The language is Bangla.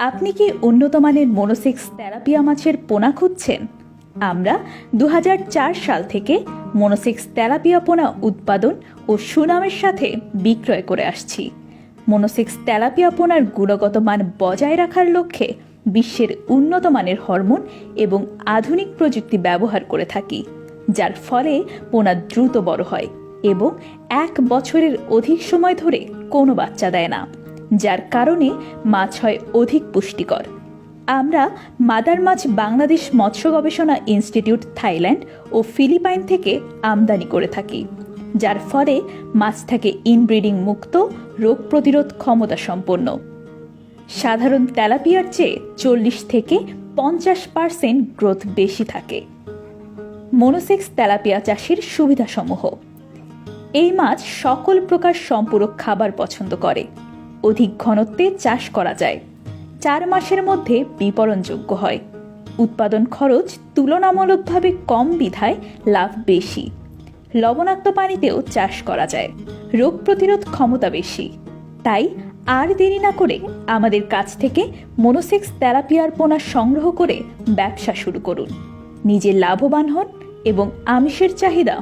আপনি কি উন্নত মানের মনোসেক্স তেলাপিয়া মাছের পোনা খুঁজছেন? আমরা 2004 সাল থেকে মনোসেক্স তেলাপিয়া পোনা উৎপাদন ও সুনামের সাথে বিক্রয় করে আসছি। মনোসেক্স তেলাপিয়া পোনার গুণগত মান বজায় রাখার লক্ষ্যে বিশ্বের উন্নত মানের হরমোন এবং আধুনিক প্রযুক্তি ব্যবহার করে থাকি, যার ফলে পোনা দ্রুত বড় হয় এবং 1 বছরের অধিক সময় ধরে কোনো বাচ্চা দেয় না, যার কারণে মাছ হয় অধিক পুষ্টিকর। আমরা মাদার মাছ বাংলাদেশ মৎস্য গবেষণা ইনস্টিটিউট থাইল্যান্ড ও ফিলিপাইন থেকে আমদানি করে থাকি, যার ফলে মাছ থাকে ইনব্রিডিং মুক্ত, রোগ প্রতিরোধ ক্ষমতা সম্পন্ন। সাধারণ তেলাপিয়ার চেয়ে 40 থেকে 50% গ্রোথ বেশি থাকে। মনোসেক্স তেলাপিয়া চাষের সুবিধাসমূহ: এই মাছ সকল প্রকার সম্পূরক খাবার পছন্দ করে। অধিক ঘনত্বে চাষ করা যায়। 4 মাসের মধ্যে বিপণনযোগ্য হয়। উৎপাদন খরচ তুলনামূলকভাবে কম বিধায় লাভ বেশি। লবণাক্ত পানিতেও চাষ করা যায়। রোগ প্রতিরোধ ক্ষমতা বেশি। তাই আর দেরি না করে আমাদের কাছ থেকে মনোসেক্স তেলাপিয়ার পোনা সংগ্রহ করে ব্যবসা শুরু করুন। নিজে লাভবান হন এবং আমিষের চাহিদা